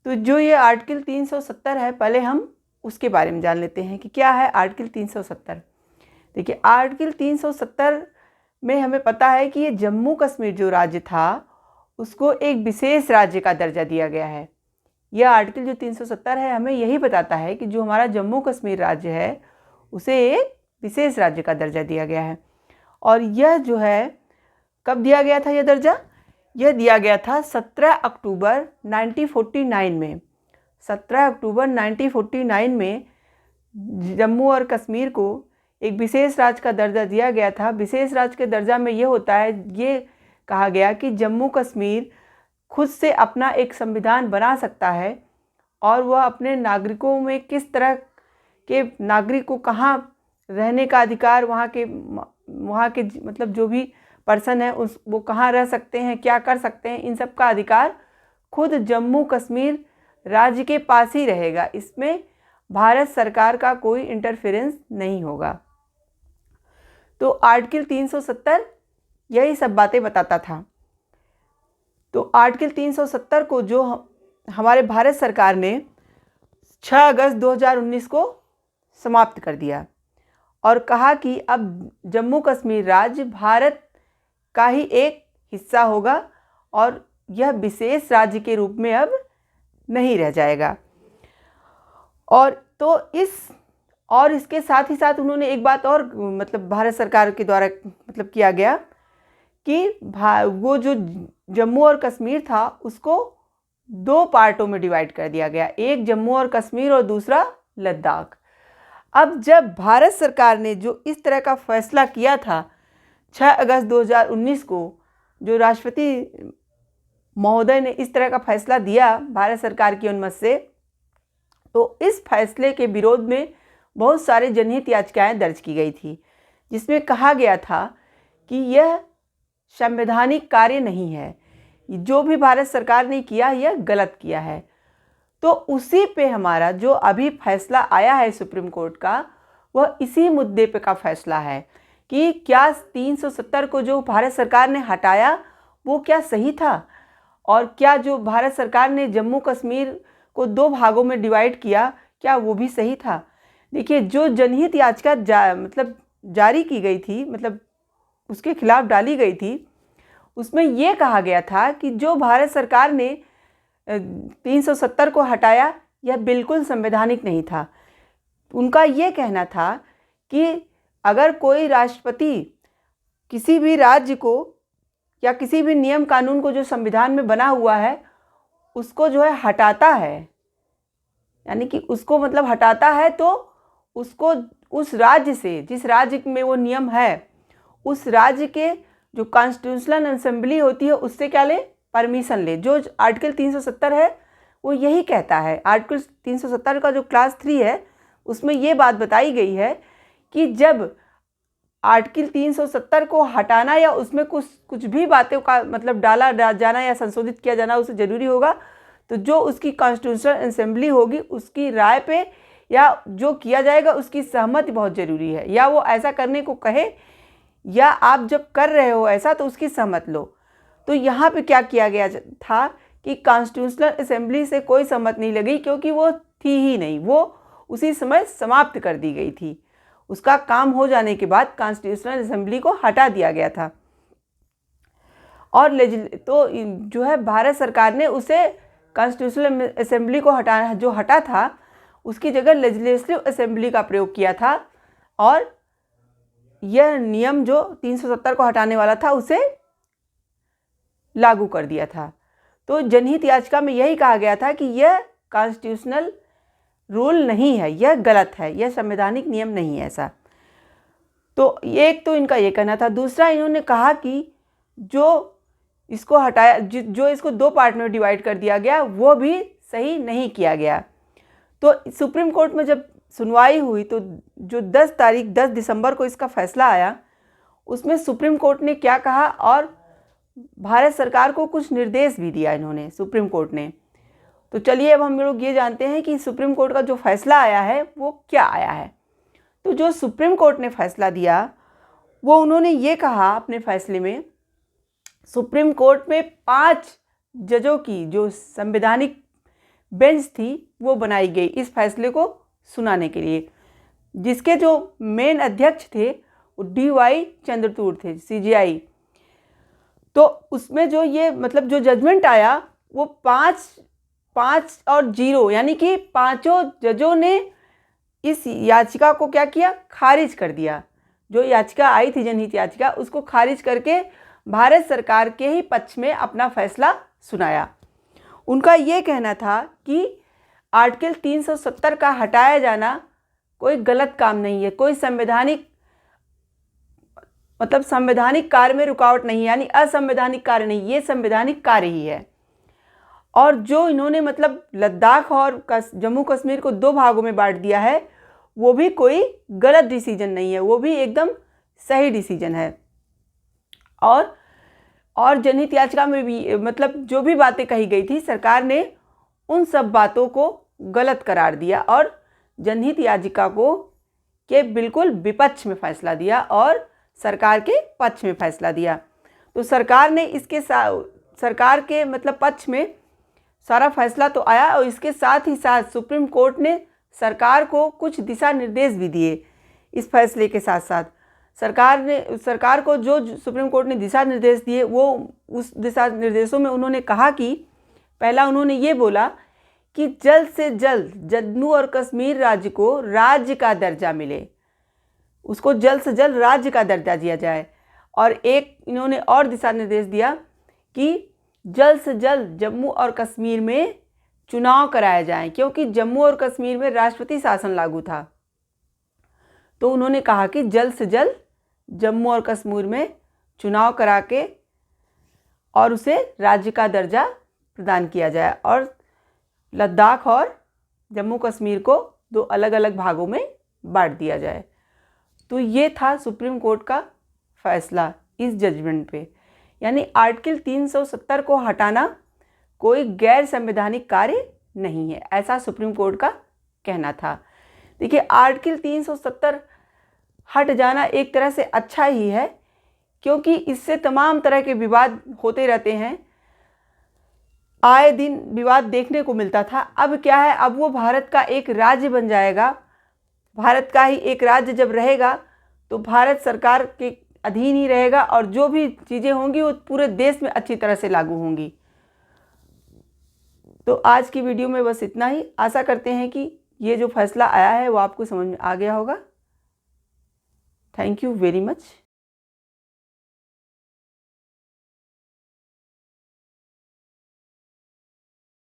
तो जो ये आर्टिकल 370 है, पहले हम उसके बारे में जान लेते हैं कि क्या है आर्टिकल 370। देखिए, आर्टिकल 370 में हमें पता है कि ये जम्मू कश्मीर जो राज्य था उसको एक विशेष राज्य का दर्जा दिया गया है। यह आर्टिकल जो 370 है हमें यही बताता है कि जो हमारा जम्मू कश्मीर राज्य है उसे एक विशेष राज्य का दर्जा दिया गया है। और यह जो है कब दिया गया था यह दर्जा? यह दिया गया था 17 अक्टूबर 1949 में। 17 अक्टूबर 1949 में जम्मू और कश्मीर को एक विशेष राज्य का दर्जा दिया गया था। विशेष राज्य के दर्जा में ये होता है, ये कहा गया कि जम्मू कश्मीर खुद से अपना एक संविधान बना सकता है और वह अपने नागरिकों में किस तरह के नागरिक को कहाँ रहने का अधिकार, वहाँ के मतलब जो भी पर्सन है उस वो कहाँ रह सकते हैं, क्या कर सकते हैं, इन सब का अधिकार खुद जम्मू कश्मीर राज्य के पास ही रहेगा। इसमें भारत सरकार का कोई इंटरफेरेंस नहीं होगा। तो आर्टिकल 370 यही सब बातें बताता था। तो आर्टिकल 370 को जो हमारे भारत सरकार ने 6 अगस्त 2019 को समाप्त कर दिया और कहा कि अब जम्मू कश्मीर राज्य भारत का ही एक हिस्सा होगा और यह विशेष राज्य के रूप में अब नहीं रह जाएगा। और तो इसके साथ ही साथ उन्होंने एक बात और मतलब भारत सरकार के द्वारा मतलब किया गया कि वो जो जम्मू और कश्मीर था उसको 2 पार्टों में डिवाइड कर दिया गया, एक जम्मू और कश्मीर और दूसरा लद्दाख। अब जब भारत सरकार ने जो इस तरह का फैसला किया था 6 अगस्त 2019 को, जो राष्ट्रपति महोदय ने इस तरह का फैसला दिया भारत सरकार की अनुमति से, तो इस फैसले के विरोध में बहुत सारे जनहित याचिकाएं दर्ज की गई थी, जिसमें कहा गया था कि यह संवैधानिक कार्य नहीं है, जो भी भारत सरकार ने किया यह गलत किया है। तो उसी पे हमारा जो अभी फैसला आया है सुप्रीम कोर्ट का, वह इसी मुद्दे पे का फैसला है कि क्या 370 को जो भारत सरकार ने हटाया वो क्या सही था, और क्या जो भारत सरकार ने जम्मू कश्मीर को 2 भागों में डिवाइड किया क्या वो भी सही था। देखिए, जो जनहित याचिका मतलब जारी की गई थी, मतलब उसके खिलाफ डाली गई थी, उसमें यह कहा गया था कि जो भारत सरकार ने 370 को हटाया यह बिल्कुल संवैधानिक नहीं था। उनका ये कहना था कि अगर कोई राष्ट्रपति किसी भी राज्य को या किसी भी नियम कानून को जो संविधान में बना हुआ है उसको जो है हटाता है, यानी कि उसको मतलब हटाता है, तो उसको उस राज्य से, जिस राज्य में वो नियम है, उस राज्य के जो कॉन्स्टिट्यूशनल असेंबली होती है उससे क्या ले, परमिशन ले। जो आर्टिकल 370 है वो यही कहता है। आर्टिकल 370 का जो क्लास 3 है उसमें ये बात बताई गई है कि जब आर्टिकल 370 को हटाना या उसमें कुछ भी बातों का मतलब डाला जाना या संशोधित किया जाना उसे ज़रूरी होगा, तो जो उसकी कॉन्स्टिट्यूशनल असेंबली होगी उसकी राय पे या जो किया जाएगा उसकी सहमति बहुत ज़रूरी है, या वो ऐसा करने को कहे या आप जब कर रहे हो ऐसा तो उसकी सहमत लो। तो यहाँ पे क्या किया गया था कि कॉन्स्टिट्यूशनल असेंबली से कोई सहमत नहीं लगी, क्योंकि वो थी ही नहीं, वो उसी समय समाप्त कर दी गई थी। उसका काम हो जाने के बाद कॉन्स्टिट्यूशनल असेंबली को हटा दिया गया था और तो जो है भारत सरकार ने उसे कॉन्स्टिट्यूशनल असेंबली को हटा था उसकी जगह लेजिस्लेटिव असेंबली का प्रयोग किया था और यह नियम जो 370 को हटाने वाला था उसे लागू कर दिया था। तो जनहित याचिका में यही कहा गया था कि यह कॉन्स्टिट्यूशनल रूल नहीं है, यह गलत है, यह संवैधानिक नियम नहीं है ऐसा। तो एक तो इनका ये कहना था। दूसरा, इन्होंने कहा कि जो इसको हटाया, जो इसको 2 पार्ट में डिवाइड कर दिया गया वो भी सही नहीं किया गया। तो सुप्रीम कोर्ट में जब सुनवाई हुई तो जो 10 दिसंबर को इसका फैसला आया उसमें सुप्रीम कोर्ट ने क्या कहा और भारत सरकार को कुछ निर्देश भी दिया इन्होंने, सुप्रीम कोर्ट ने। तो चलिए अब हम लोग ये जानते हैं कि सुप्रीम कोर्ट का जो फैसला आया है वो क्या आया है। तो जो सुप्रीम कोर्ट ने फैसला दिया वो उन्होंने ये कहा अपने फैसले में, सुप्रीम कोर्ट में 5 जजों की जो संवैधानिक बेंच थी वो बनाई गई इस फैसले को सुनाने के लिए, जिसके जो मेन अध्यक्ष थे वो DY चंद्रचूड़ थे, CJI। तो उसमें जो ये मतलब जो जजमेंट आया वो 5 और 0 यानी कि पांचों जजों ने इस याचिका को क्या किया, खारिज कर दिया। जो याचिका आई थी जनहित याचिका, उसको खारिज करके भारत सरकार के ही पक्ष में अपना फैसला सुनाया। उनका ये कहना था कि आर्टिकल 370 का हटाया जाना कोई गलत काम नहीं है, कोई संवैधानिक कार्य में रुकावट नहीं है, यानी असंवैधानिक कार्य नहीं, ये संवैधानिक कार्य ही है। और जो इन्होंने मतलब लद्दाख और जम्मू कश्मीर को 2 भागों में बांट दिया है, वो भी कोई गलत डिसीजन नहीं है, वो भी एकदम सही डिसीजन है। और जनहित याचिका में भी मतलब जो भी बातें कही गई थी, सरकार ने उन सब बातों को गलत करार दिया और जनहित याचिका को के बिल्कुल विपक्ष में फैसला दिया और सरकार के पक्ष में फैसला दिया। तो सरकार ने सरकार के मतलब पक्ष में सारा फैसला तो आया, और इसके साथ ही साथ सुप्रीम कोर्ट ने सरकार को कुछ दिशा निर्देश भी दिए। इस फैसले के साथ साथ सरकार को जो सुप्रीम कोर्ट ने दिशा निर्देश दिए, वो उस दिशा निर्देशों में उन्होंने कहा कि पहला उन्होंने ये बोला कि जल्द से जल्द जम्मू और कश्मीर राज्य को राज्य का दर्जा मिले, उसको जल्द से जल्द राज्य का दर्जा दिया जाए। और एक इन्होंने और दिशा निर्देश दिया कि जल्द से जल्द जम्मू और कश्मीर में चुनाव कराए जाएं, क्योंकि जम्मू और कश्मीर में राष्ट्रपति शासन लागू था। तो उन्होंने कहा कि जल्द से जल्द जम्मू और कश्मीर में चुनाव करा के और उसे राज्य का दर्जा प्रदान किया जाए और लद्दाख और जम्मू कश्मीर को 2 अलग अलग भागों में बांट दिया जाए। तो ये था सुप्रीम कोर्ट का फैसला इस जजमेंट पे, यानी आर्टिकल 370 को हटाना कोई गैर संवैधानिक कार्य नहीं है, ऐसा सुप्रीम कोर्ट का कहना था। देखिए, आर्टिकल 370 हट जाना एक तरह से अच्छा ही है, क्योंकि इससे तमाम तरह के विवाद होते रहते हैं, आए दिन विवाद देखने को मिलता था। अब क्या है, अब वो भारत का एक राज्य बन जाएगा। भारत का ही एक राज्य जब रहेगा तो भारत सरकार के अधीन ही रहेगा और जो भी चीज़ें होंगी वो पूरे देश में अच्छी तरह से लागू होंगी। तो आज की वीडियो में बस इतना ही। आशा करते हैं कि ये जो फैसला आया है वो आपको समझ में आ गया होगा। Thank you very much.